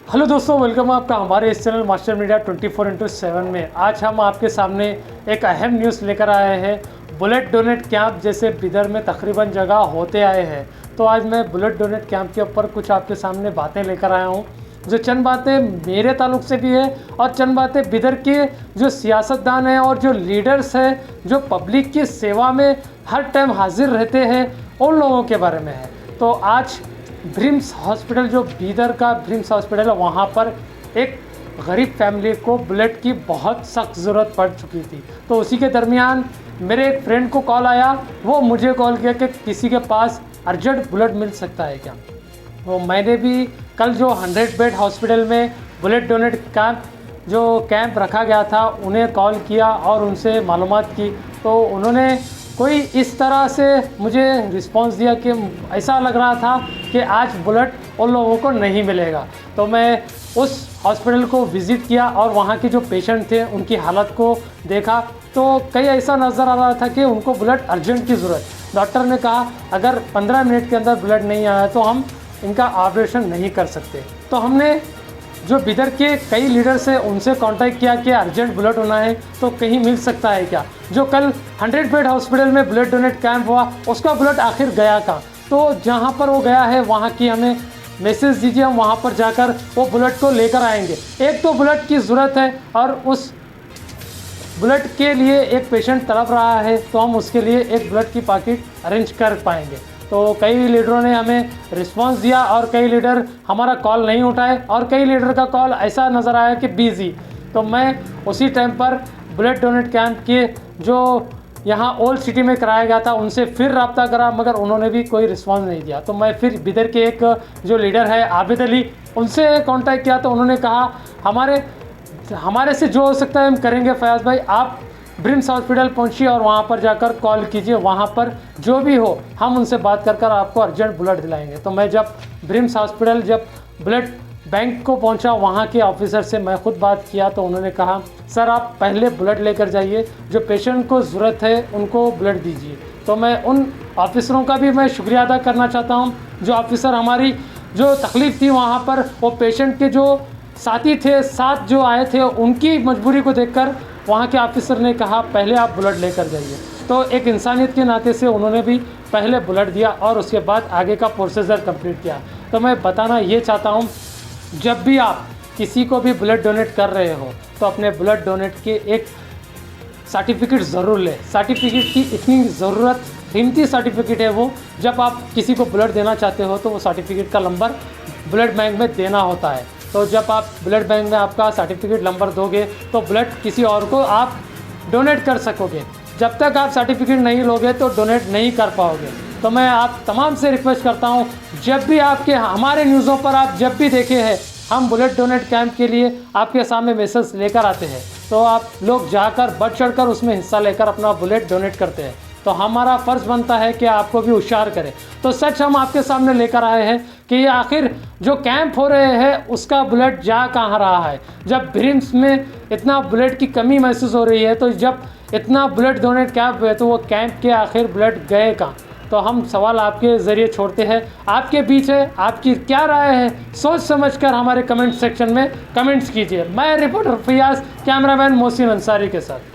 Hello दोस्तों, welcome आपका हमारे इस चैनल मास्टर मीडिया 24/7 में। आज हम आपके सामने एक अहम न्यूज़ लेकर आए हैं। ब्लड डोनेट कैंप जैसे बिदर में तकरीबन जगह होते आए हैं, तो आज मैं ब्लड डोनेट कैंप के ऊपर कुछ आपके सामने बातें लेकर आया हूं। जो चंद बातें मेरे ताल्लुक से भी है और चंद बातें बिदर के जो सियासतदान हैं और जो लीडर्स हैं, जो पब्लिक की सेवा में हर टाइम हाजिर रहते हैं, उन लोगों के बारे में है। तो आज ब्रिम्स हॉस्पिटल, जो बीदर का ब्रिम्स हॉस्पिटल है, वहाँ पर एक गरीब फैमिली को ब्लड की बहुत सख्त ज़रूरत पड़ चुकी थी। तो उसी के दरमियान मेरे एक फ्रेंड को कॉल आया, वो मुझे कॉल किया कि किसी के पास अर्जेंट ब्लड मिल सकता है क्या। तो मैंने भी कल जो 100 बेड हॉस्पिटल में ब्लड डोनेट कैंप रखा गया था, उन्हें कॉल किया और उनसे मालूमात की। तो उन्होंने कोई इस तरह से मुझे रिस्पांस दिया कि ऐसा लग रहा था कि आज ब्लड उन लोगों को नहीं मिलेगा। तो मैं उस हॉस्पिटल को विज़िट किया और वहाँ के जो पेशेंट थे उनकी हालत को देखा, तो कई ऐसा नज़र आ रहा था कि उनको ब्लड अर्जेंट की ज़रूरत। डॉक्टर ने कहा अगर 15 मिनट के अंदर ब्लड नहीं आया तो हम इनका ऑपरेशन नहीं कर सकते। तो हमने जो बिदर के कई लीडर्स हैं उनसे कांटेक्ट किया कि अर्जेंट ब्लड होना है तो कहीं मिल सकता है क्या। जो कल 100 बेड हॉस्पिटल में ब्लड डोनेट कैंप हुआ, उसका ब्लड आखिर गया कहाँ। तो जहाँ पर वो गया है वहाँ की हमें मैसेज दीजिए, हम वहाँ पर जाकर वो ब्लड को लेकर आएंगे। एक तो ब्लड की ज़रूरत है और उस ब्लड के लिए एक पेशेंट तड़प रहा है, तो हम उसके लिए एक ब्लड की पैकेट अरेंज कर पाएंगे। तो कई लीडरों ने हमें रिस्पांस दिया और कई लीडर हमारा कॉल नहीं उठाए और कई लीडर का कॉल ऐसा नज़र आया कि बिज़ी। तो मैं उसी टाइम पर ब्लड डोनेट कैंप के जो यहाँ ओल्ड सिटी में कराया गया था उनसे फिर रब्ता करा, मगर उन्होंने भी कोई रिस्पांस नहीं दिया। तो मैं फिर बिदर के एक जो लीडर है आबिद अली, उनसे कांटेक्ट किया। तो उन्होंने कहा हमारे से जो हो सकता है हम करेंगे। फयाज़ भाई, आप ब्रिम्स हॉस्पिटल पहुंचिए और वहां पर जाकर कॉल कीजिए, वहां पर जो भी हो हम उनसे बात कर आपको अर्जेंट ब्लड दिलाएंगे। तो मैं जब ब्रिम्स हॉस्पिटल ब्लड बैंक को पहुंचा, वहां के ऑफिसर से मैं खुद बात किया। तो उन्होंने कहा सर आप पहले ब्लड लेकर जाइए, जो पेशेंट को ज़रूरत है उनको ब्लड दीजिए। तो मैं उन ऑफिसरों का भी मैं शुक्रिया अदा करना चाहता हूँ। जो ऑफिसर हमारी जो तकलीफ़ थी वहाँ पर, वो पेशेंट के जो साथी थे, साथ जो आए थे, उनकी मजबूरी को देखकर वहाँ के ऑफिसर ने कहा पहले आप ब्लड लेकर जाइए। तो एक इंसानियत के नाते से उन्होंने भी पहले ब्लड दिया और उसके बाद आगे का प्रोसीजर कंप्लीट किया। तो मैं बताना ये चाहता हूँ, जब भी आप किसी को भी ब्लड डोनेट कर रहे हो तो अपने ब्लड डोनेट के एक सर्टिफिकेट ज़रूर लें। सर्टिफिकेट की इतनी ज़रूरत, कीमती सर्टिफिकेट है वो। जब आप किसी को ब्लड देना चाहते हो तो वो सर्टिफिकेट का नंबर ब्लड बैंक में देना होता है। तो जब आप ब्लड बैंक में आपका सर्टिफिकेट नंबर दोगे तो ब्लड किसी और को आप डोनेट कर सकोगे। जब तक आप सर्टिफिकेट नहीं लोगे तो डोनेट नहीं कर पाओगे। तो मैं आप तमाम से रिक्वेस्ट करता हूं, जब भी आपके हमारे न्यूज़ों पर आप जब भी देखे हैं हम ब्लड डोनेट कैंप के लिए आपके सामने मैसेज लेकर आते हैं, तो आप लोग जाकर बढ़ चढ़कर उसमें हिस्सा लेकर अपना ब्लड डोनेट करते हैं। तो हमारा फ़र्ज़ बनता है कि आपको भी होशियार करें। तो सच हम आपके सामने लेकर आए हैं कि ये आखिर जो कैंप हो रहे हैं उसका ब्लड जा कहाँ रहा है। जब ब्रिम्स में इतना ब्लड की कमी महसूस हो रही है, तो जब इतना ब्लड डोनेट कैंप हुए तो वो कैंप के आखिर ब्लड गए कहाँ। तो हम सवाल आपके ज़रिए छोड़ते हैं, आपके बीच है, आपकी क्या राय है, सोच समझकर हमारे कमेंट सेक्शन में कमेंट्स कीजिए। मैं रिपोर्टर फयाज़, कैमरामैन मोहसिन अंसारी के साथ।